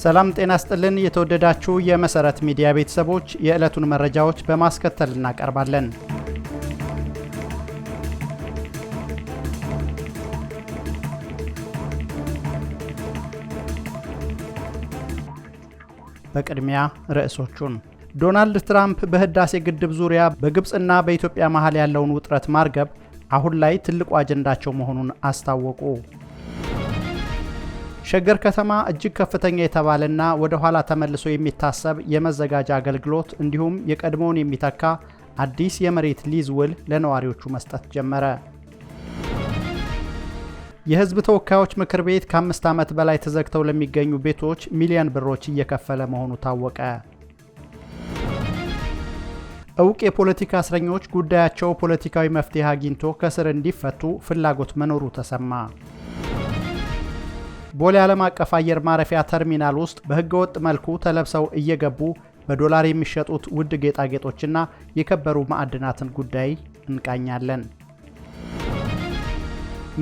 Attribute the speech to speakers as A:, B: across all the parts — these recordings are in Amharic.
A: ሰላም ጤና ይስጥልን የተወደዳችሁ የመሰረት ሚዲያ ቤተሰቦች የዕለቱን መረጃዎች በማስከተል እናቀርባለን። በቅድሚያ ርዕሶቹን ዶናልድ ትራምፕ በህዳሴ ግድብ ዙሪያ በግብጽና በኢትዮጵያ መሃል ያለውን ውጥረት ማርገብ አሁን ላይ ትልቁ አጀንዳቸው መሆኑን አስታወቁ። ሸገር ከተማ እጅግ ከፍተኛ የተባለና ወደ ኋላ ተመልሶ የሚታሰብ የመዘጋጃ አገልግሎት እንዲሁም የቀድሞውን የሚተካ አዲስ የመሬት ሊዝ ውል ለነዋሪዎቹ መስጠት ጀመረ። የህዝብ ተወካዮች ምክር ቤት ከ5 ዓመት በላይ ተዘግተው ለሚገኙ ቤቶች ሚሊዮን ብሮች እየከፈለ መሆኑ ታወቀ። እውቅ የፖለቲካ እስረኞች ጉዳያቸው ፖለቲካዊ መፍትሄ አግኝቶ ከስር እንዲፈቱ ፍላጎት መኖሩ ተሰማ። ቦሌ ዓለም አቀፍ አየር ማረፊያ ተርሚናል ውስጥ በህገወጥ መልኩ ተለብሰው እየገቡ በዶላር የሚሸጡት ውድ ጌጣጌጦችና የከበሩ ማዕድናትን ጉዳይ እንቃኛለን።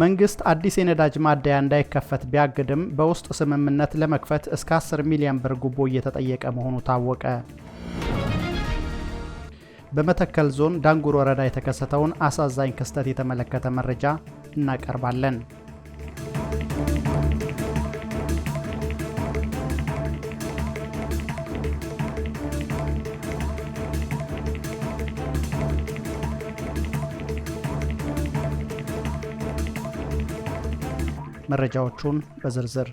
A: መንግስት አዲስ የነዳጅ ማደያ እንዳይከፈት ቢያግድም በውስጥ ስምምነት ለመክፈት እስከ 10 ሚሊዮን ብር ጉቦ እየተጠየቀ መሆኑ ታወቀ። በመተከል ዞን ዳንጉር ወረዳ የተከሰተውን አሳዛኝ ክስተት የተመለከተ መረጃ እናቀርባለን። መረጃዎቹን በዝርዝር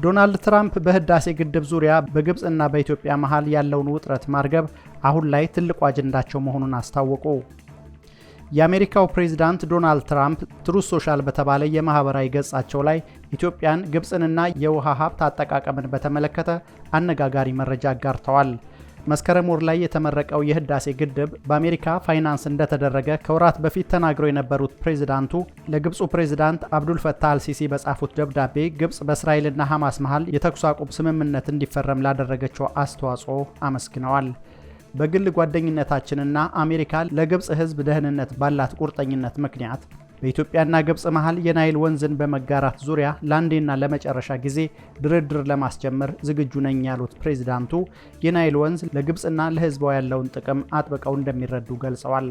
A: ዶናልድ ትራምፕ በህዳሴ ግድብ ዙሪያ በግብጽና በኢትዮጵያ መሃል ያለውን ውጥረት ማርገብ አሁን ላይ ትልቁ አጀንዳቸው መሆኑን አስታወቁ። የአሜሪካው ፕሬዝዳንት ዶናልድ ትራምፕ ትሩዝ ሶሻል በተባለ የማህበራዊ ገጻቸው ላይ ኢትዮጵያን፣ ግብጽንና የውሃ ሀብት አጠቃቀምን በተመለከተ አነጋጋሪ መረጃ አጋርተዋል። መስከረም ወር ላይ የተመረቀው የህዳሴ ግድብ በአሜሪካ ፋይናንስ እንደተደረገ ከወራት በፊት ተናግረው የነበሩት ፕሬዝዳንቱ ለግብፁ ፕሬዝዳንት አብዱል ፈታህ አልሲሲ በጻፉት ደብዳቤ ግብጽ በእስራኤልና ሐማስ መሃል የተኩስ አቁም ስምምነት እንዲፈረም ላደረገችው አስተዋጽኦ አመስግነዋል። በግል ጓደኝነታችንና አሜሪካ ለግብጽ ህዝብ ደህንነት ባላት ቁርጠኝነት ምክንያት በኢትዮጵያና ግብጽ መሃል የናይል ወንዝን በመጋራት ዙሪያ ለአንዴና ለመጨረሻ ጊዜ ድርድር ለማስጀመር ዝግጁ ነኝ ያሉት ፕሬዝዳንቱ የናይል ወንዝ ለግብጽና ለህዝቧ ያለውን ጥቅም አጥብቀው እንደሚረዱ ገልጸዋል።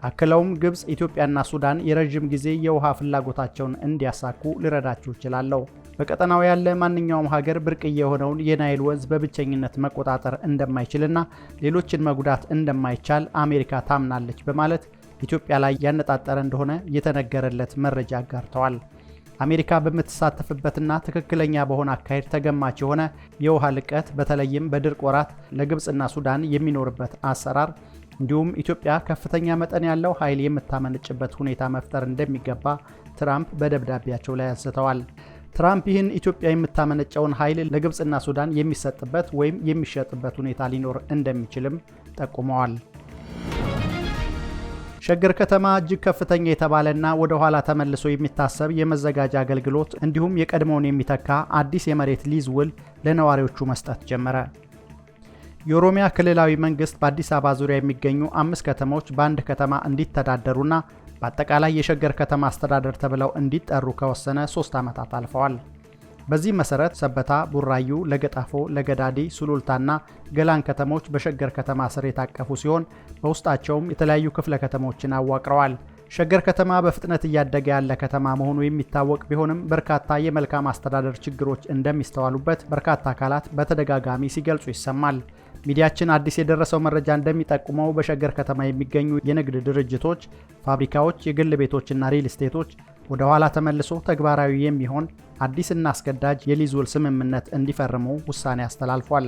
A: አክለውም ግብጽ፣ ኢትዮጵያና ሱዳን የረጅም ጊዜ የውሃ ፍላጎታቸውን እንዲያሳኩ ልረዳችሁ እችላለሁ። በቀጠናው ያለ ማንኛውም ሀገር ብርቅዬ የሆነውን የናይል ወንዝ በብቸኝነት መቆጣጠር እንደማይችልና ሌሎችን መጉዳት እንደማይቻል አሜሪካ ታምናለች በማለት ኢትዮጵያ ላይ ያነጣጠረ እንደሆነ የተነገረለት መረጃ አጋርተዋል። አሜሪካ በምትሳተፍበትና ትክክለኛ በሆነ አካሄድ ተገማች የሆነ የውሃ ልቀት በተለይም በድርቅ ወራት ለግብጽና ሱዳን የሚኖርበት አሰራር እንዲሁም ኢትዮጵያ ከፍተኛ መጠን ያለው ኃይል የምታመነጭበት ሁኔታ መፍጠር እንደሚገባ ትራምፕ በደብዳቤያቸው ላይ አንስተዋል። ትራምፕ ይህን ኢትዮጵያ የምታመነጨውን ኃይል ለግብጽና ሱዳን የሚሰጥበት ወይም የሚሸጥበት ሁኔታ ሊኖር እንደሚችልም ጠቁመዋል። ሸገር ከተማ እጅግ ከፍተኛ የተባለና ወደ ኋላ ተመልሶ የሚታሰብ የመዘጋጃ አገልግሎት እንዲሁም የቀድሞውን የሚተካ አዲስ የመሬት ሊዝ ውል ለነዋሪዎቹ መስጠት ጀመረ። የኦሮሚያ ክልላዊ መንግስት በአዲስ አበባ ዙሪያ የሚገኙ 5 ከተሞች በአንድ ከተማ እንዲተዳደሩና በአጠቃላይ የሸገር ከተማ አስተዳደር ተብለው እንዲጠሩ ከወሰነ 3 ዓመታት አልፈዋል። በዚህ መሰረት ሰበታ፣ ቡራዩ፣ ለገጣፎ፣ ለገዳዲ፣ ሱሉልታና ገላን ከተሞች በሸገር ከተማ ስር የታቀፉ ሲሆን በውስጣቸውም የተለያዩ ክፍለ ከተሞችን አዋቅረዋል። ሸገር ከተማ በፍጥነት እያደገ ያለ ከተማ መሆኑ የሚታወቅ ቢሆንም በርካታ የመልካም አስተዳደር ችግሮች እንደሚስተዋሉበት በርካታ አካላት በተደጋጋሚ ሲገልጹ ይሰማል። ሚዲያችን አዲስ የደረሰው መረጃ እንደሚጠቁመው በሸገር ከተማ የሚገኙ የንግድ ድርጅቶች፣ ፋብሪካዎች፣ የግል ቤቶችና ሪል ስቴቶች ወደ ኋላ ተመልሶ ተግባራዊ የሚሆን አዲስና አስገዳጅ የሊዝ ውል ስምምነት እንዲፈርሙ ውሳኔ አስተላልፏል።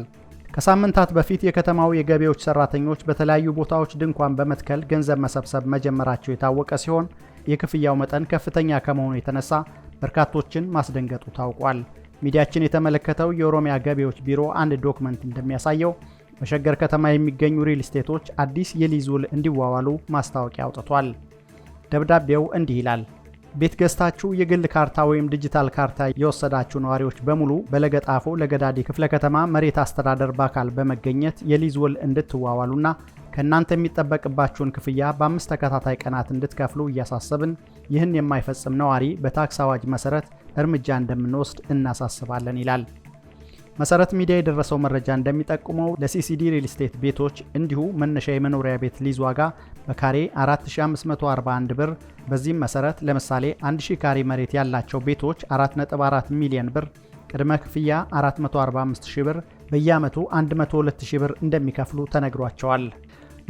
A: ከሳምንታት በፊት የከተማው የገቢዎች ሰራተኞች በተለያዩ ቦታዎች ድንኳን በመትከል ገንዘብ መሰብሰብ መጀመራቸው የታወቀ ሲሆን የክፍያው መጠን ከፍተኛ ከመሆኑ የተነሳ በርካቶችን ማስደንገጡ ታውቋል። ሚዲያችን የተመለከተው የኦሮሚያ ገቢዎች ቢሮ አንድ ዶክመንት እንደሚያሳየው በሸገር ከተማ የሚገኙ ሪል ስቴቶች አዲስ የሊዝ ውል እንዲዋዋሉ ማስታወቂያ አውጥቷል። ደብዳቤው እንዲህ ይላል። ቤት ገዝታችሁ የግል ካርታ ወይም ዲጂታል ካርታ የወሰዳችሁ ነዋሪዎች በሙሉ በለገጣፎ ለገዳዲ ክፍለ ከተማ መሬት አስተዳደር በአካል በመገኘት የሊዝ ውል እንድትዋዋሉና ከእናንተ የሚጠበቅባችሁን ክፍያ በ5 ተከታታይ ቀናት እንድትከፍሉ እያሳሰብን ይህን የማይፈጽም ነዋሪ በታክስ አዋጅ መሰረት እርምጃ እንደምንወስድ እናሳስባለን ይላል። መሰረት ሚዲያ የደረሰው መረጃ እንደሚጠቁመው ለሲሲዲ ሪል ስቴት ቤቶች እንዲሁ መነሻ የመኖሪያ ቤት ሊዝ ዋጋ በካሬ 4541 ብር። በዚህም መሰረት ለምሳሌ 1000 ካሬ መሬት ያላቸው ቤቶች 4.4 ሚሊዮን ብር፣ ቅድመ ክፍያ 445000 ብር፣ በየዓመቱ 102000 ብር እንደሚከፍሉ ተነግሯቸዋል።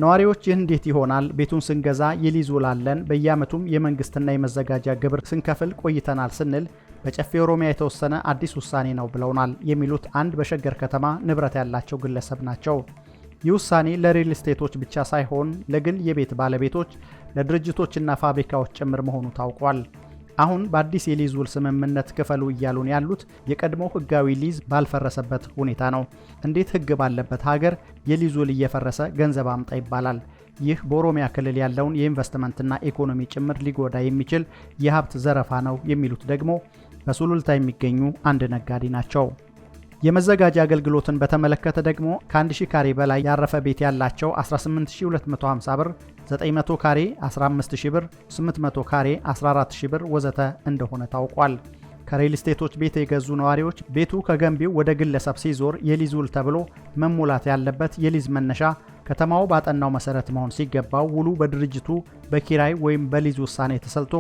A: ነዋሪዎች ይህ እንዴት ይሆናል? ቤቱን ስንገዛ የሊዝ ውል አለን፣ በየዓመቱም የመንግስትና የመዘጋጃ ግብር ስንከፍል ቆይተናል ስንል በጨፌ ኦሮሚያ የተወሰነ አዲስ ውሳኔ ነው ብለውናል የሚሉት አንድ በሸገር ከተማ ንብረት ያላቸው ግለሰብ ናቸው። ይህ ውሳኔ ለሪል ስቴቶች ብቻ ሳይሆን ለግል የቤት ባለቤቶች፣ ለድርጅቶችና ፋብሪካዎች ጭምር መሆኑ ታውቋል። አሁን በአዲስ የሊዝ ውል ስምምነት ክፈሉ እያሉን ያሉት የቀድሞ ህጋዊ ሊዝ ባልፈረሰበት ሁኔታ ነው። እንዴት ህግ ባለበት ሀገር የሊዝ ውል እየፈረሰ ገንዘብ አምጣ ይባላል? ይህ በኦሮሚያ ክልል ያለውን የኢንቨስትመንትና ኢኮኖሚ ጭምር ሊጎዳ የሚችል የሀብት ዘረፋ ነው የሚሉት ደግሞ በሱሉልታ የሚገኙ አንድ ነጋዴ ናቸው። የመዘጋጃ አገልግሎትን በተመለከተ ደግሞ ከ1000 ካሬ በላይ ያረፈ ቤት ያላቸው 18250 ብር፣ 900 ካሬ 15000 ብር፣ 800 ካሬ 14000 ብር ወዘተ እንደሆነ ታውቋል። ከሪል ስቴቶች ቤት የገዙ ነዋሪዎች ቤቱ ከገንቢው ወደ ግለሰብ ሲዞር የሊዝ ውል ተብሎ መሙላት ያለበት የሊዝ መነሻ ከተማው ባጠናው መሰረት መሆን ሲገባው ውሉ በድርጅቱ በኪራይ ወይም በሊዝ ውሳኔ ተሰልቶ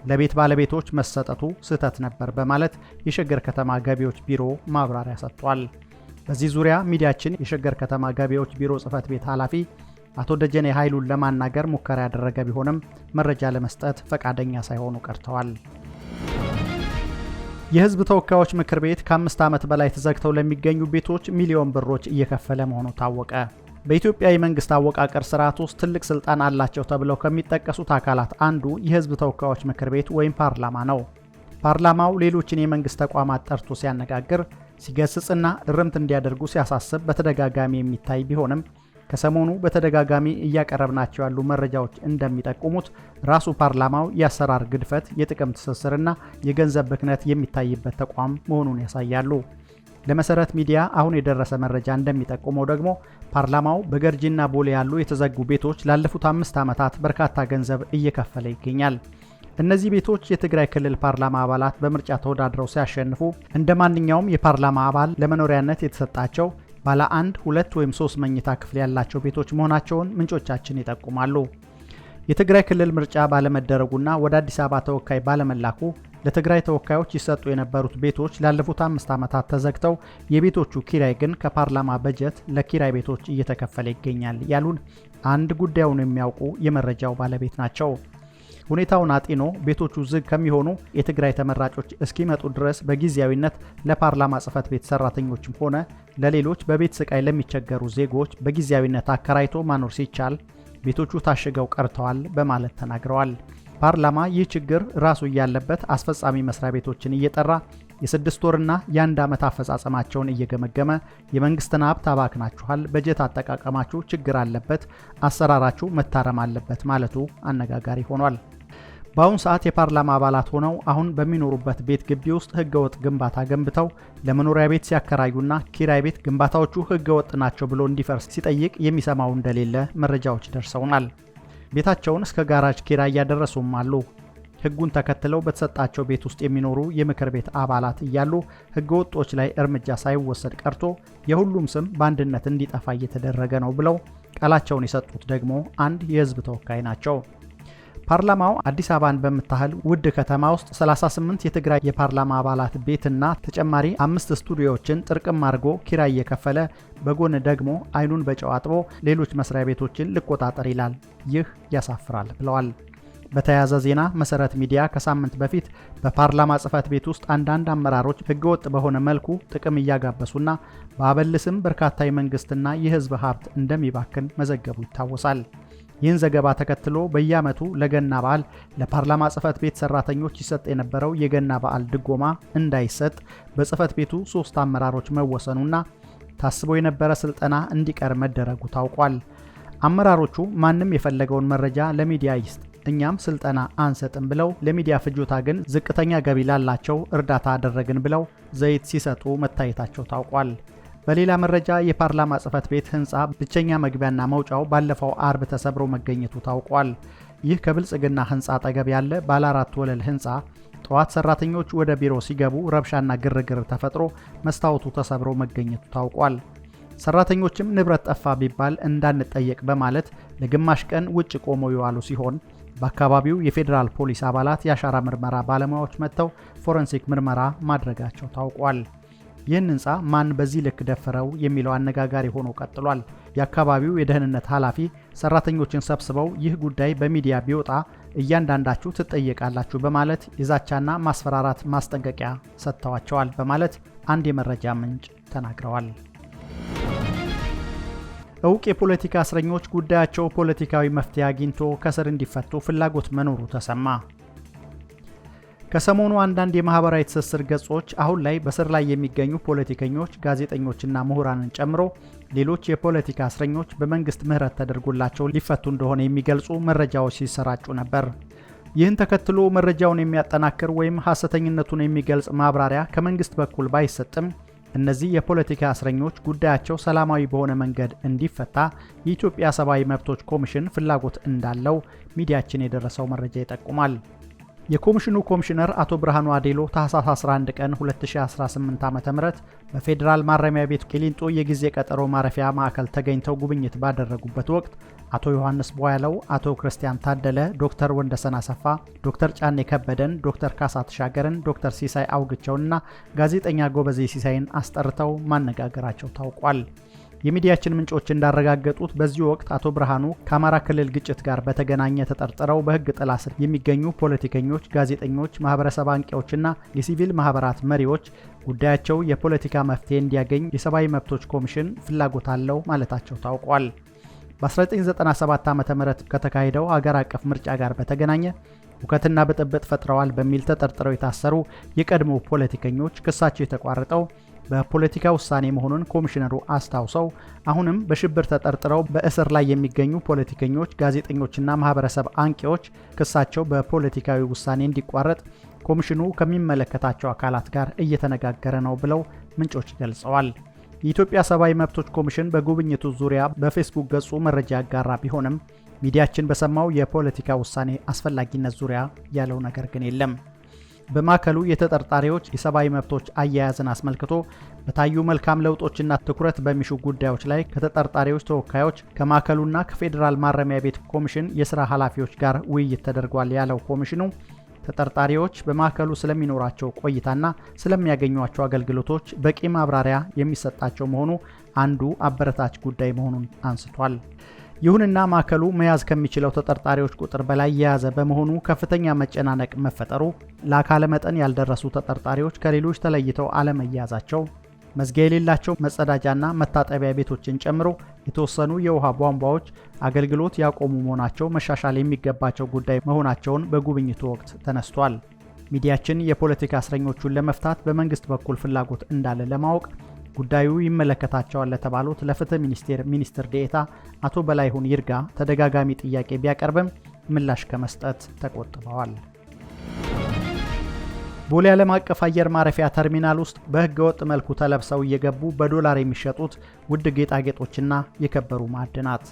A: ለቤት ባለቤቶች መሰጠቱ ስህተት ነበር በማለት የሸገር ከተማ ገቢዎች ቢሮ ማብራሪያ ሰጥቷል። በዚህ ዙሪያ ሚዲያችን የሸገር ከተማ ገቢዎች ቢሮ ጽሕፈት ቤት ኃላፊ አቶ ደጀኔ ኃይሉን ለማናገር ሙከራ ያደረገ ቢሆንም መረጃ ለመስጠት ፈቃደኛ ሳይሆኑ ቀርተዋል። የሕዝብ ተወካዮች ምክር ቤት ከ5 ዓመት በላይ ተዘግተው ለሚገኙ ቤቶች ሚሊዮን ብሮች እየከፈለ መሆኑ ታወቀ። በኢትዮጵያ የመንግስት አወቃቀር ስርዓት ውስጥ ትልቅ ስልጣን አላቸው ተብለው ከሚጠቀሱት አካላት አንዱ የሕዝብ ተወካዮች ምክር ቤት ወይም ፓርላማ ነው። ፓርላማው ሌሎችን የመንግስት ተቋማት ጠርቶ ሲያነጋግር፣ ሲገስጽና እርምት እንዲያደርጉ ሲያሳስብ በተደጋጋሚ የሚታይ ቢሆንም ከሰሞኑ በተደጋጋሚ እያቀረብናቸው ያሉ መረጃዎች እንደሚጠቁሙት ራሱ ፓርላማው የአሰራር ግድፈት፣ የጥቅም ትስስርና የገንዘብ ብክነት የሚታይበት ተቋም መሆኑን ያሳያሉ። ለመሰረት ሚዲያ አሁን የደረሰ መረጃ እንደሚጠቁመው ደግሞ ፓርላማው በገርጂና ቦሌ ያሉ የተዘጉ ቤቶች ላለፉት 5 ዓመታት በርካታ ገንዘብ እየከፈለ ይገኛል። እነዚህ ቤቶች የትግራይ ክልል ፓርላማ አባላት በምርጫ ተወዳድረው ሲያሸንፉ እንደ ማንኛውም የፓርላማ አባል ለመኖሪያነት የተሰጣቸው ባለ 1፣ 2 ወይም 3 መኝታ ክፍል ያላቸው ቤቶች መሆናቸውን ምንጮቻችን ይጠቁማሉ። የትግራይ ክልል ምርጫ ባለመደረጉና ወደ አዲስ አበባ ተወካይ ባለመላኩ ለትግራይ ተወካዮች ይሰጡ የነበሩት ቤቶች ላለፉት 5 ዓመታት ተዘግተው የቤቶቹ ኪራይ ግን ከፓርላማ በጀት ለኪራይ ቤቶች እየተከፈለ ይገኛል ያሉን አንድ ጉዳዩን የሚያውቁ የመረጃው ባለቤት ናቸው። ሁኔታውን አጢኖ ቤቶቹ ዝግ ከሚሆኑ የትግራይ ተመራጮች እስኪመጡ ድረስ በጊዜያዊነት ለፓርላማ ጽሕፈት ቤት ሰራተኞችም ሆነ ለሌሎች በቤት ስቃይ ለሚቸገሩ ዜጎች በጊዜያዊነት አከራይቶ ማኖር ሲቻል ቤቶቹ ታሽገው ቀርተዋል በማለት ተናግረዋል። ፓርላማ ይህ ችግር ራሱ ያለበት አስፈጻሚ መስሪያ ቤቶችን እየጠራ የ6 ወርና የ1 ዓመት አፈጻጸማቸውን እየገመገመ የመንግስትን ሀብት አባክናችኋል፣ በጀት አጠቃቀማችሁ ችግር አለበት፣ አሰራራችሁ መታረም አለበት ማለቱ አነጋጋሪ ሆኗል። በአሁኑ ሰዓት የፓርላማ አባላት ሆነው አሁን በሚኖሩበት ቤት ግቢ ውስጥ ህገወጥ ግንባታ ገንብተው ለመኖሪያ ቤት ሲያከራዩና ኪራይ ቤት ግንባታዎቹ ህገወጥ ናቸው ብሎ እንዲፈርስ ሲጠይቅ የሚሰማው እንደሌለ መረጃዎች ደርሰውናል። ቤታቸውን እስከ ጋራጅ ኪራይ እያደረሱም አሉ። ህጉን ተከትለው በተሰጣቸው ቤት ውስጥ የሚኖሩ የምክር ቤት አባላት እያሉ ህገወጦች ላይ እርምጃ ሳይወሰድ ቀርቶ የሁሉም ስም በአንድነት እንዲጠፋ እየተደረገ ነው ብለው ቃላቸውን የሰጡት ደግሞ አንድ የህዝብ ተወካይ ናቸው። ፓርላማው አዲስ አበባን በምታህል ውድ ከተማ ውስጥ 38 የትግራይ የፓርላማ አባላት ቤትና ተጨማሪ 5 ስቱዲዮዎችን ጥርቅም አድርጎ ኪራይ እየከፈለ በጎን ደግሞ አይኑን በጨው አጥቦ ሌሎች መስሪያ ቤቶችን ልቆጣጠር ይላል። ይህ ያሳፍራል ብለዋል። በተያያዘ ዜና መሰረት ሚዲያ ከሳምንት በፊት በፓርላማ ጽሕፈት ቤት ውስጥ አንዳንድ አመራሮች ህገወጥ በሆነ መልኩ ጥቅም እያጋበሱና በአበል ስም በርካታ የመንግስትና የህዝብ ሀብት እንደሚባክን መዘገቡ ይታወሳል። ይህን ዘገባ ተከትሎ በየዓመቱ ለገና በዓል ለፓርላማ ጽሕፈት ቤት ሰራተኞች ይሰጥ የነበረው የገና በዓል ድጎማ እንዳይሰጥ በጽሕፈት ቤቱ 3 አመራሮች መወሰኑና ታስቦ የነበረ ስልጠና እንዲቀር መደረጉ ታውቋል። አመራሮቹ ማንም የፈለገውን መረጃ ለሚዲያ ይስጥ፣ እኛም ስልጠና አንሰጥም ብለው ለሚዲያ ፍጆታ ግን ዝቅተኛ ገቢ ላላቸው እርዳታ አደረግን ብለው ዘይት ሲሰጡ መታየታቸው ታውቋል። በሌላ መረጃ የፓርላማ ጽሕፈት ቤት ህንፃ ብቸኛ መግቢያና መውጫው ባለፈው አርብ ተሰብሮ መገኘቱ ታውቋል። ይህ ከብልጽግና ህንፃ አጠገብ ያለ ባለ 4 ወለል ህንፃ ጠዋት ሰራተኞች ወደ ቢሮ ሲገቡ ረብሻና ግርግር ተፈጥሮ መስታወቱ ተሰብሮ መገኘቱ ታውቋል። ሰራተኞችም ንብረት ጠፋ ቢባል እንዳንጠየቅ በማለት ለግማሽ ቀን ውጭ ቆመው የዋሉ ሲሆን በአካባቢው የፌዴራል ፖሊስ አባላት የአሻራ ምርመራ ባለሙያዎች መጥተው ፎረንሲክ ምርመራ ማድረጋቸው ታውቋል። ይህን ህንፃ ማን በዚህ ልክ ደፈረው የሚለው አነጋጋሪ ሆኖ ቀጥሏል። የአካባቢው የደህንነት ኃላፊ ሰራተኞችን ሰብስበው ይህ ጉዳይ በሚዲያ ቢወጣ እያንዳንዳችሁ ትጠየቃላችሁ በማለት የዛቻና ማስፈራራት ማስጠንቀቂያ ሰጥተዋቸዋል በማለት አንድ የመረጃ ምንጭ ተናግረዋል። እውቅ የፖለቲካ እስረኞች ጉዳያቸው ፖለቲካዊ መፍትሄ አግኝቶ ከስር እንዲፈቱ ፍላጎት መኖሩ ተሰማ። ከሰሞኑ አንዳንድ የማህበራዊ ትስስር ገጾች አሁን ላይ በስር ላይ የሚገኙ ፖለቲከኞች፣ ጋዜጠኞችና ምሁራንን ጨምሮ ሌሎች የፖለቲካ እስረኞች በመንግስት ምህረት ተደርጎላቸው ሊፈቱ እንደሆነ የሚገልጹ መረጃዎች ሲሰራጩ ነበር። ይህን ተከትሎ መረጃውን የሚያጠናክር ወይም ሐሰተኝነቱን የሚገልጽ ማብራሪያ ከመንግስት በኩል ባይሰጥም እነዚህ የፖለቲካ እስረኞች ጉዳያቸው ሰላማዊ በሆነ መንገድ እንዲፈታ የኢትዮጵያ ሰብአዊ መብቶች ኮሚሽን ፍላጎት እንዳለው ሚዲያችን የደረሰው መረጃ ይጠቁማል። የኮሚሽኑ ኮሚሽነር አቶ ብርሃኑ አዴሎ ታህሳስ 11 ቀን 2018 ዓ.ም በፌዴራል ማረሚያ ቤት ቂሊንጦ የጊዜ ቀጠሮ ማረፊያ ማዕከል ተገኝተው ጉብኝት ባደረጉበት ወቅት አቶ ዮሐንስ ቦያለው፣ አቶ ክርስቲያን ታደለ፣ ዶክተር ወንደሰን አሰፋ፣ ዶክተር ጫኔ ከበደን፣ ዶክተር ካሳ ተሻገርን፣ ዶክተር ሲሳይ አውግቸውና ጋዜጠኛ ጎበዜ ሲሳይን አስጠርተው ማነጋገራቸው ታውቋል። የሚዲያችን ምንጮች እንዳረጋገጡት በዚህ ወቅት አቶ ብርሃኑ ከአማራ ክልል ግጭት ጋር በተገናኘ ተጠርጥረው በሕግ ጥላ ስር የሚገኙ ፖለቲከኞች፣ ጋዜጠኞች፣ ማህበረሰብ አንቂዎችና የሲቪል ማህበራት መሪዎች ጉዳያቸው የፖለቲካ መፍትሄ እንዲያገኝ የሰብአዊ መብቶች ኮሚሽን ፍላጎት አለው ማለታቸው ታውቋል። በ1997 ዓ.ም ከተካሄደው ሀገር አቀፍ ምርጫ ጋር በተገናኘ ሁከትና ብጥብጥ ፈጥረዋል በሚል ተጠርጥረው የታሰሩ የቀድሞ ፖለቲከኞች ክሳቸው የተቋረጠው በፖለቲካ ውሳኔ መሆኑን ኮሚሽነሩ አስታውሰው አሁንም በሽብር ተጠርጥረው በእስር ላይ የሚገኙ ፖለቲከኞች፣ ጋዜጠኞችና ማህበረሰብ አንቂዎች ክሳቸው በፖለቲካዊ ውሳኔ እንዲቋረጥ ኮሚሽኑ ከሚመለከታቸው አካላት ጋር እየተነጋገረ ነው ብለው ምንጮች ገልጸዋል። የኢትዮጵያ ሰብአዊ መብቶች ኮሚሽን በጉብኝቱ ዙሪያ በፌስቡክ ገጹ መረጃ ያጋራ ቢሆንም ሚዲያችን በሰማው የፖለቲካ ውሳኔ አስፈላጊነት ዙሪያ ያለው ነገር ግን የለም። በማዕከሉ የተጠርጣሪዎች የሰብአዊ መብቶች አያያዝን አስመልክቶ በታዩ መልካም ለውጦችና ትኩረት በሚሹ ጉዳዮች ላይ ከተጠርጣሪዎች ተወካዮች ከማዕከሉና ከፌዴራል ማረሚያ ቤት ኮሚሽን የሥራ ኃላፊዎች ጋር ውይይት ተደርጓል ያለው ኮሚሽኑ ተጠርጣሪዎች በማዕከሉ ስለሚኖራቸው ቆይታና ስለሚያገኟቸው አገልግሎቶች በቂ ማብራሪያ የሚሰጣቸው መሆኑ አንዱ አበረታች ጉዳይ መሆኑን አንስቷል። ይሁንና ማዕከሉ መያዝ ከሚችለው ተጠርጣሪዎች ቁጥር በላይ የያዘ በመሆኑ ከፍተኛ መጨናነቅ መፈጠሩ፣ ለአካለ መጠን ያልደረሱ ተጠርጣሪዎች ከሌሎች ተለይተው አለመያዛቸው፣ መዝጊያ የሌላቸው መጸዳጃና መታጠቢያ ቤቶችን ጨምሮ የተወሰኑ የውሃ ቧንቧዎች አገልግሎት ያቆሙ መሆናቸው መሻሻል የሚገባቸው ጉዳይ መሆናቸውን በጉብኝቱ ወቅት ተነስቷል። ሚዲያችን የፖለቲካ እስረኞቹን ለመፍታት በመንግስት በኩል ፍላጎት እንዳለ ለማወቅ ጉዳዩ ይመለከታቸዋል ለተባሉት ለፍትህ ሚኒስቴር ሚኒስትር ዴኤታ አቶ በላይሁን ይርጋ ተደጋጋሚ ጥያቄ ቢያቀርብም ምላሽ ከመስጠት ተቆጥበዋል። ቦሌ ዓለም አቀፍ አየር ማረፊያ ተርሚናል ውስጥ በሕገ ወጥ መልኩ ተለብሰው እየገቡ በዶላር የሚሸጡት ውድ ጌጣጌጦችና የከበሩ ማዕድናት።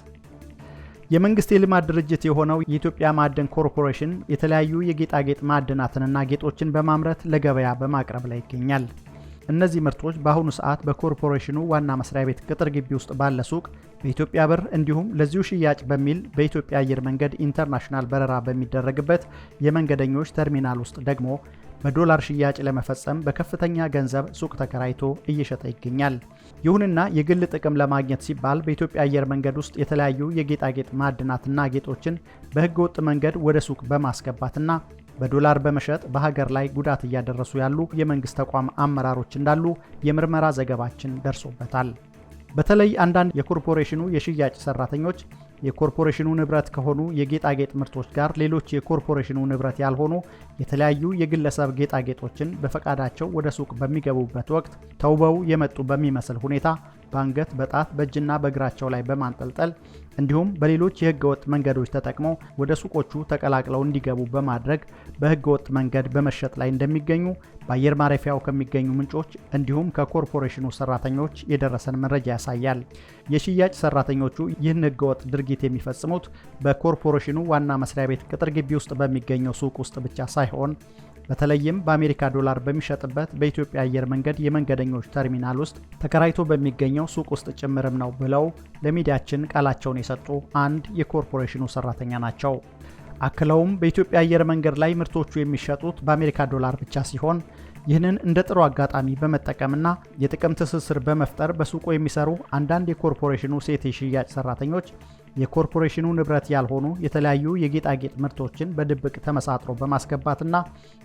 A: የመንግስት የልማት ድርጅት የሆነው የኢትዮጵያ ማዕድን ኮርፖሬሽን የተለያዩ የጌጣጌጥ ማዕድናትንና ጌጦችን በማምረት ለገበያ በማቅረብ ላይ ይገኛል። እነዚህ ምርቶች በአሁኑ ሰዓት በኮርፖሬሽኑ ዋና መስሪያ ቤት ቅጥር ግቢ ውስጥ ባለ ሱቅ በኢትዮጵያ ብር እንዲሁም ለዚሁ ሽያጭ በሚል በኢትዮጵያ አየር መንገድ ኢንተርናሽናል በረራ በሚደረግበት የመንገደኞች ተርሚናል ውስጥ ደግሞ በዶላር ሽያጭ ለመፈጸም በከፍተኛ ገንዘብ ሱቅ ተከራይቶ እየሸጠ ይገኛል። ይሁንና የግል ጥቅም ለማግኘት ሲባል በኢትዮጵያ አየር መንገድ ውስጥ የተለያዩ የጌጣጌጥ ማዕድናትና ጌጦችን በሕገ ወጥ መንገድ ወደ ሱቅ በማስገባትና በዶላር በመሸጥ በሀገር ላይ ጉዳት እያደረሱ ያሉ የመንግስት ተቋም አመራሮች እንዳሉ የምርመራ ዘገባችን ደርሶበታል። በተለይ አንዳንድ የኮርፖሬሽኑ የሽያጭ ሰራተኞች የኮርፖሬሽኑ ንብረት ከሆኑ የጌጣጌጥ ምርቶች ጋር ሌሎች የኮርፖሬሽኑ ንብረት ያልሆኑ የተለያዩ የግለሰብ ጌጣጌጦችን በፈቃዳቸው ወደ ሱቅ በሚገቡበት ወቅት ተውበው የመጡ በሚመስል ሁኔታ በአንገት፣ በጣት፣ በእጅና በእግራቸው ላይ በማንጠልጠል እንዲሁም በሌሎች የህገወጥ መንገዶች ተጠቅመው ወደ ሱቆቹ ተቀላቅለው እንዲገቡ በማድረግ በህገወጥ መንገድ በመሸጥ ላይ እንደሚገኙ በአየር ማረፊያው ከሚገኙ ምንጮች እንዲሁም ከኮርፖሬሽኑ ሰራተኞች የደረሰን መረጃ ያሳያል። የሽያጭ ሰራተኞቹ ይህን ህገወጥ ድርጊት የሚፈጽሙት በኮርፖሬሽኑ ዋና መስሪያ ቤት ቅጥር ግቢ ውስጥ በሚገኘው ሱቅ ውስጥ ብቻ ሳይሆን በተለይም በአሜሪካ ዶላር በሚሸጥበት በኢትዮጵያ አየር መንገድ የመንገደኞች ተርሚናል ውስጥ ተከራይቶ በሚገኘው ሱቅ ውስጥ ጭምርም ነው ብለው ለሚዲያችን ቃላቸውን የሰጡ አንድ የኮርፖሬሽኑ ሰራተኛ ናቸው። አክለውም በኢትዮጵያ አየር መንገድ ላይ ምርቶቹ የሚሸጡት በአሜሪካ ዶላር ብቻ ሲሆን ይህንን እንደ ጥሩ አጋጣሚ በመጠቀምና የጥቅም ትስስር በመፍጠር በሱቁ የሚሰሩ አንዳንድ የኮርፖሬሽኑ ሴት የሽያጭ ሰራተኞች የኮርፖሬሽኑ ንብረት ያልሆኑ የተለያዩ የጌጣጌጥ ምርቶችን በድብቅ ተመሳጥሮ በማስገባትና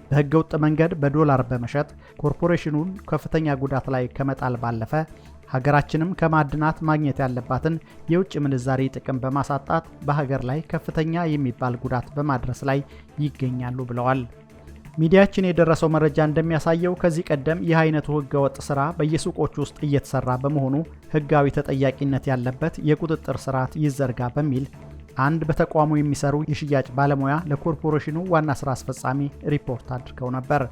A: በህገወጥ መንገድ በዶላር በመሸጥ ኮርፖሬሽኑን ከፍተኛ ጉዳት ላይ ከመጣል ባለፈ ሀገራችንም ከማዕድናት ማግኘት ያለባትን የውጭ ምንዛሪ ጥቅም በማሳጣት በሀገር ላይ ከፍተኛ የሚባል ጉዳት በማድረስ ላይ ይገኛሉ ብለዋል። ሚዲያችን የደረሰው መረጃ እንደሚያሳየው ከዚህ ቀደም ይህ አይነቱ ህገወጥ ስራ በየሱቆች ውስጥ እየተሰራ በመሆኑ ህጋዊ ተጠያቂነት ያለበት የቁጥጥር ስርዓት ይዘርጋ በሚል አንድ በተቋሙ የሚሰሩ የሽያጭ ባለሙያ ለኮርፖሬሽኑ ዋና ስራ አስፈጻሚ ሪፖርት አድርገው ነበር።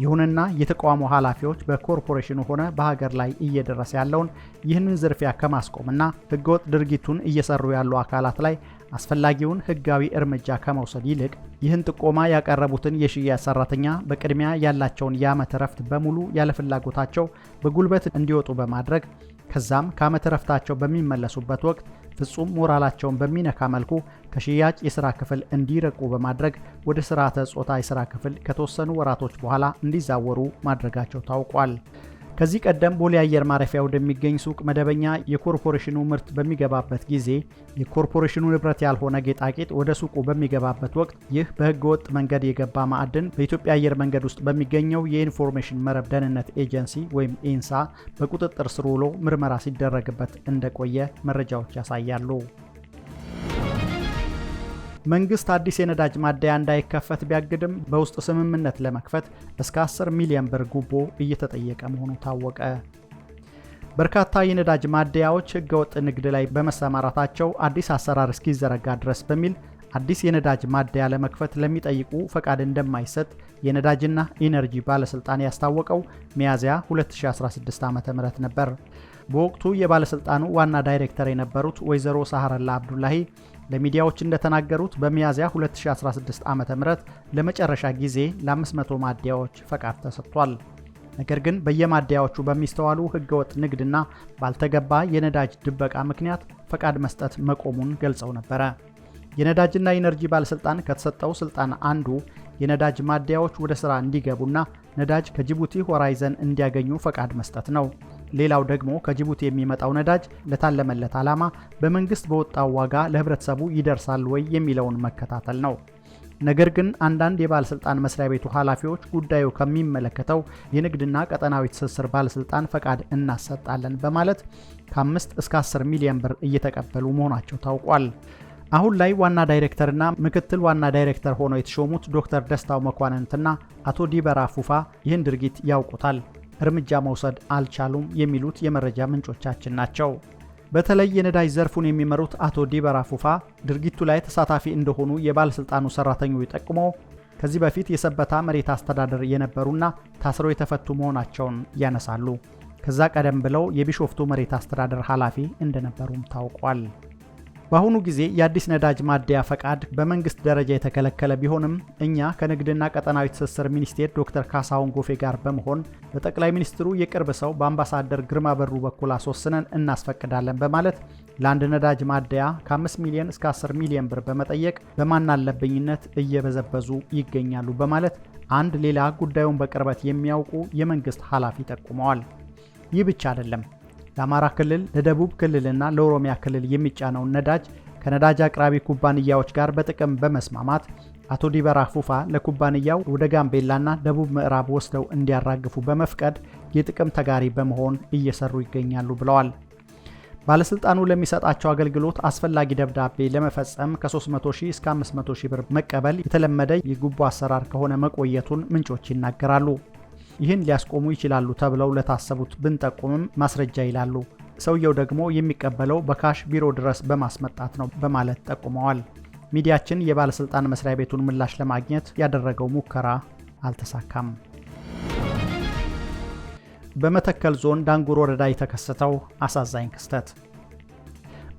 A: ይሁንና የተቋሙ ኃላፊዎች በኮርፖሬሽኑ ሆነ በሀገር ላይ እየደረሰ ያለውን ይህንን ዝርፊያ ከማስቆምና ህገወጥ ድርጊቱን እየሰሩ ያሉ አካላት ላይ አስፈላጊውን ህጋዊ እርምጃ ከመውሰድ ይልቅ ይህን ጥቆማ ያቀረቡትን የሽያጭ ሰራተኛ በቅድሚያ ያላቸውን የዓመት እረፍት በሙሉ ያለፍላጎታቸው በጉልበት እንዲወጡ በማድረግ ከዛም ከዓመት እረፍታቸው በሚመለሱበት ወቅት ፍጹም ሞራላቸውን በሚነካ መልኩ ከሽያጭ የሥራ ክፍል እንዲረቁ በማድረግ ወደ ስርዓተ ጾታ የሥራ ክፍል ከተወሰኑ ወራቶች በኋላ እንዲዛወሩ ማድረጋቸው ታውቋል። ከዚህ ቀደም ቦሌ አየር ማረፊያ ወደሚገኝ ሱቅ መደበኛ የኮርፖሬሽኑ ምርት በሚገባበት ጊዜ የኮርፖሬሽኑ ንብረት ያልሆነ ጌጣጌጥ ወደ ሱቁ በሚገባበት ወቅት ይህ በህገወጥ መንገድ የገባ ማዕድን በኢትዮጵያ አየር መንገድ ውስጥ በሚገኘው የኢንፎርሜሽን መረብ ደህንነት ኤጀንሲ ወይም ኢንሳ በቁጥጥር ስር ውሎ ምርመራ ሲደረግበት እንደቆየ መረጃዎች ያሳያሉ። መንግስት አዲስ የነዳጅ ማደያ እንዳይከፈት ቢያግድም በውስጥ ስምምነት ለመክፈት እስከ 10 ሚሊዮን ብር ጉቦ እየተጠየቀ መሆኑ ታወቀ። በርካታ የነዳጅ ማደያዎች ህገወጥ ንግድ ላይ በመሰማራታቸው አዲስ አሰራር እስኪዘረጋ ድረስ በሚል አዲስ የነዳጅ ማደያ ለመክፈት ለሚጠይቁ ፈቃድ እንደማይሰጥ የነዳጅና ኢነርጂ ባለስልጣን ያስታወቀው ሚያዝያ 2016 ዓ.ም ነበር። በወቅቱ የባለስልጣኑ ዋና ዳይሬክተር የነበሩት ወይዘሮ ሳህረላ አብዱላሂ ለሚዲያዎች እንደተናገሩት በሚያዝያ 2016 ዓ.ም ለመጨረሻ ጊዜ ለ500 ማደያዎች ፈቃድ ተሰጥቷል። ነገር ግን በየማደያዎቹ በሚስተዋሉ ህገወጥ ንግድና ባልተገባ የነዳጅ ድበቃ ምክንያት ፈቃድ መስጠት መቆሙን ገልጸው ነበረ። የነዳጅና ኢነርጂ ባለስልጣን ከተሰጠው ስልጣን አንዱ የነዳጅ ማደያዎች ወደ ስራ እንዲገቡና ነዳጅ ከጅቡቲ ሆራይዘን እንዲያገኙ ፈቃድ መስጠት ነው። ሌላው ደግሞ ከጅቡቲ የሚመጣው ነዳጅ ለታለመለት ዓላማ በመንግስት በወጣው ዋጋ ለህብረተሰቡ ይደርሳል ወይ የሚለውን መከታተል ነው። ነገር ግን አንዳንድ የባለስልጣን መስሪያ ቤቱ ኃላፊዎች ጉዳዩ ከሚመለከተው የንግድና ቀጠናዊ ትስስር ባለስልጣን ፈቃድ እናሰጣለን በማለት ከ5 እስከ 10 ሚሊዮን ብር እየተቀበሉ መሆናቸው ታውቋል። አሁን ላይ ዋና ዳይሬክተርና ምክትል ዋና ዳይሬክተር ሆነው የተሾሙት ዶክተር ደስታው መኳንንትና አቶ ዲበራ ፉፋ ይህን ድርጊት ያውቁታል፣ እርምጃ መውሰድ አልቻሉም የሚሉት የመረጃ ምንጮቻችን ናቸው። በተለይ የነዳጅ ዘርፉን የሚመሩት አቶ ዲበራ ፉፋ ድርጊቱ ላይ ተሳታፊ እንደሆኑ የባለስልጣኑ ሰራተኞች ጠቁመው ከዚህ በፊት የሰበታ መሬት አስተዳደር የነበሩና ታስረው የተፈቱ መሆናቸውን ያነሳሉ። ከዛ ቀደም ብለው የቢሾፍቱ መሬት አስተዳደር ኃላፊ እንደነበሩም ታውቋል። በአሁኑ ጊዜ የአዲስ ነዳጅ ማደያ ፈቃድ በመንግስት ደረጃ የተከለከለ ቢሆንም እኛ ከንግድና ቀጠናዊ ትስስር ሚኒስቴር ዶክተር ካሳሁን ጎፌ ጋር በመሆን በጠቅላይ ሚኒስትሩ የቅርብ ሰው በአምባሳደር ግርማ በሩ በኩል አስወስነን እናስፈቅዳለን በማለት ለአንድ ነዳጅ ማደያ ከ5 ሚሊዮን እስከ 10 ሚሊዮን ብር በመጠየቅ በማናለብኝነት እየበዘበዙ ይገኛሉ በማለት አንድ ሌላ ጉዳዩን በቅርበት የሚያውቁ የመንግስት ኃላፊ ጠቁመዋል። ይህ ብቻ አይደለም። ለአማራ ክልል፣ ለደቡብ ክልልና ለኦሮሚያ ክልል የሚጫነውን ነዳጅ ከነዳጅ አቅራቢ ኩባንያዎች ጋር በጥቅም በመስማማት አቶ ዲበራ ፉፋ ለኩባንያው ወደ ጋምቤላና ደቡብ ምዕራብ ወስደው እንዲያራግፉ በመፍቀድ የጥቅም ተጋሪ በመሆን እየሰሩ ይገኛሉ ብለዋል። ባለስልጣኑ ለሚሰጣቸው አገልግሎት አስፈላጊ ደብዳቤ ለመፈጸም ከ300,000 እስከ 500,000 ብር መቀበል የተለመደ የጉቦ አሰራር ከሆነ መቆየቱን ምንጮች ይናገራሉ። ይህን ሊያስቆሙ ይችላሉ ተብለው ለታሰቡት ብንጠቁምም ማስረጃ ይላሉ። ሰውየው ደግሞ የሚቀበለው በካሽ ቢሮ ድረስ በማስመጣት ነው በማለት ጠቁመዋል። ሚዲያችን የባለስልጣን መስሪያ ቤቱን ምላሽ ለማግኘት ያደረገው ሙከራ አልተሳካም። በመተከል ዞን ዳንጉር ወረዳ የተከሰተው አሳዛኝ ክስተት።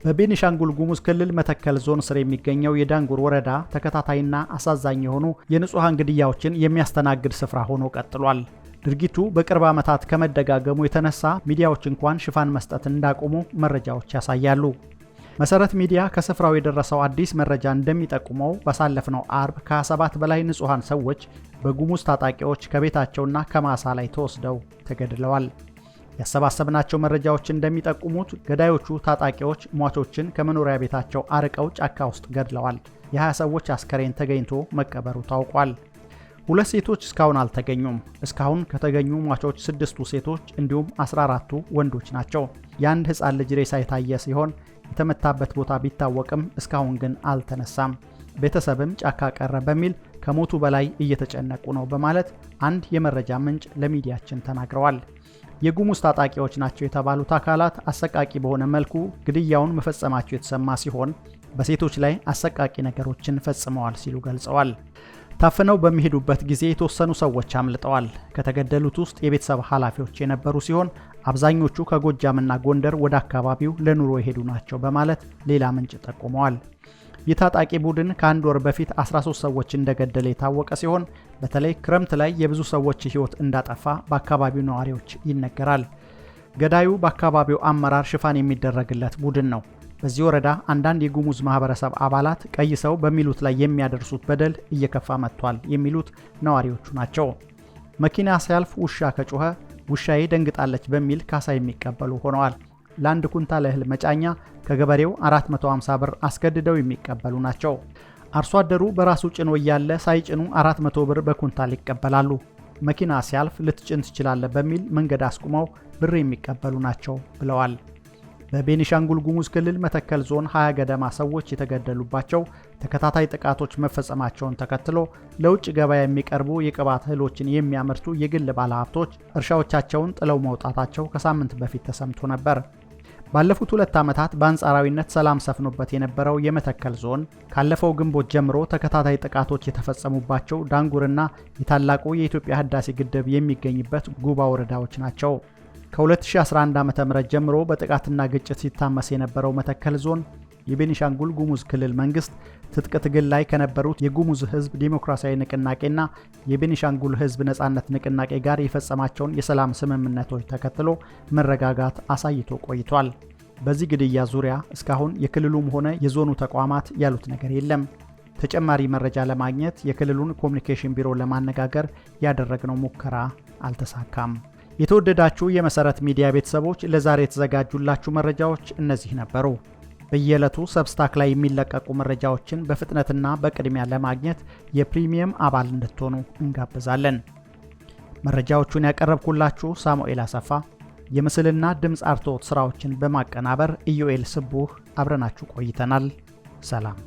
A: በቤኒሻንጉል ጉሙዝ ክልል መተከል ዞን ስር የሚገኘው የዳንጉር ወረዳ ተከታታይና አሳዛኝ የሆኑ የንጹሃን ግድያዎችን የሚያስተናግድ ስፍራ ሆኖ ቀጥሏል። ድርጊቱ በቅርብ ዓመታት ከመደጋገሙ የተነሳ ሚዲያዎች እንኳን ሽፋን መስጠት እንዳቆሙ መረጃዎች ያሳያሉ። መሰረት ሚዲያ ከስፍራው የደረሰው አዲስ መረጃ እንደሚጠቁመው ባሳለፍነው አርብ ከ27 በላይ ንጹሃን ሰዎች በጉሙዝ ታጣቂዎች ከቤታቸውና ከማሳ ላይ ተወስደው ተገድለዋል። ያሰባሰብናቸው መረጃዎች እንደሚጠቁሙት ገዳዮቹ ታጣቂዎች ሟቾችን ከመኖሪያ ቤታቸው አርቀው ጫካ ውስጥ ገድለዋል። የ20 ሰዎች አስከሬን ተገኝቶ መቀበሩ ታውቋል። 2 ሴቶች እስካሁን አልተገኙም። እስካሁን ከተገኙ ሟቾች 6ቱ ሴቶች እንዲሁም 14ቱ ወንዶች ናቸው። የአንድ ሕፃን ልጅ ሬሳ የታየ ሲሆን የተመታበት ቦታ ቢታወቅም እስካሁን ግን አልተነሳም። ቤተሰብም ጫካ ቀረ በሚል ከሞቱ በላይ እየተጨነቁ ነው በማለት አንድ የመረጃ ምንጭ ለሚዲያችን ተናግረዋል። የጉሙዝ ታጣቂዎች ናቸው የተባሉት አካላት አሰቃቂ በሆነ መልኩ ግድያውን መፈጸማቸው የተሰማ ሲሆን በሴቶች ላይ አሰቃቂ ነገሮችን ፈጽመዋል ሲሉ ገልጸዋል። ታፍነው በሚሄዱበት ጊዜ የተወሰኑ ሰዎች አምልጠዋል። ከተገደሉት ውስጥ የቤተሰብ ኃላፊዎች የነበሩ ሲሆን አብዛኞቹ ከጎጃምና ጎንደር ወደ አካባቢው ለኑሮ የሄዱ ናቸው በማለት ሌላ ምንጭ ጠቁመዋል። የታጣቂ ቡድን ከአንድ ወር በፊት 13 ሰዎች እንደገደለ የታወቀ ሲሆን በተለይ ክረምት ላይ የብዙ ሰዎች ሕይወት እንዳጠፋ በአካባቢው ነዋሪዎች ይነገራል። ገዳዩ በአካባቢው አመራር ሽፋን የሚደረግለት ቡድን ነው። በዚህ ወረዳ አንዳንድ የጉሙዝ ማህበረሰብ አባላት ቀይ ሰው በሚሉት ላይ የሚያደርሱት በደል እየከፋ መጥቷል የሚሉት ነዋሪዎቹ ናቸው። መኪና ሲያልፍ ውሻ ከጮኸ ውሻዬ ደንግጣለች በሚል ካሳ የሚቀበሉ ሆነዋል። ለአንድ ኩንታል እህል መጫኛ ከገበሬው 450 ብር አስገድደው የሚቀበሉ ናቸው። አርሶ አደሩ በራሱ ጭኖ እያለ ሳይጭኑ 400 ብር በኩንታል ይቀበላሉ። መኪና ሲያልፍ ልትጭን ትችላለህ በሚል መንገድ አስቁመው ብር የሚቀበሉ ናቸው ብለዋል። በቤኒሻንጉል ጉሙዝ ክልል መተከል ዞን 20 ገደማ ሰዎች የተገደሉባቸው ተከታታይ ጥቃቶች መፈጸማቸውን ተከትሎ ለውጭ ገበያ የሚቀርቡ የቅባት እህሎችን የሚያመርቱ የግል ባለሀብቶች እርሻዎቻቸውን ጥለው መውጣታቸው ከሳምንት በፊት ተሰምቶ ነበር። ባለፉት 2 ዓመታት በአንጻራዊነት ሰላም ሰፍኖበት የነበረው የመተከል ዞን ካለፈው ግንቦት ጀምሮ ተከታታይ ጥቃቶች የተፈጸሙባቸው ዳንጉርና የታላቁ የኢትዮጵያ ህዳሴ ግድብ የሚገኝበት ጉባ ወረዳዎች ናቸው። ከ2011 ዓ.ም ጀምሮ በጥቃትና ግጭት ሲታመስ የነበረው መተከል ዞን የቤኒሻንጉል ጉሙዝ ክልል መንግስት ትጥቅ ትግል ላይ ከነበሩት የጉሙዝ ህዝብ ዲሞክራሲያዊ ንቅናቄና የቤኒሻንጉል ህዝብ ነጻነት ንቅናቄ ጋር የፈጸማቸውን የሰላም ስምምነቶች ተከትሎ መረጋጋት አሳይቶ ቆይቷል። በዚህ ግድያ ዙሪያ እስካሁን የክልሉም ሆነ የዞኑ ተቋማት ያሉት ነገር የለም። ተጨማሪ መረጃ ለማግኘት የክልሉን ኮሚኒኬሽን ቢሮ ለማነጋገር ያደረግነው ሙከራ አልተሳካም። የተወደዳችሁ የመሰረት ሚዲያ ቤተሰቦች ለዛሬ የተዘጋጁላችሁ መረጃዎች እነዚህ ነበሩ። በየዕለቱ ሰብስታክ ላይ የሚለቀቁ መረጃዎችን በፍጥነትና በቅድሚያ ለማግኘት የፕሪሚየም አባል እንድትሆኑ እንጋብዛለን። መረጃዎቹን ያቀረብኩላችሁ ሳሙኤል አሰፋ፣ የምስልና ድምፅ አርትዖት ስራዎችን በማቀናበር ኢዮኤል ስቡህ አብረናችሁ ቆይተናል። ሰላም።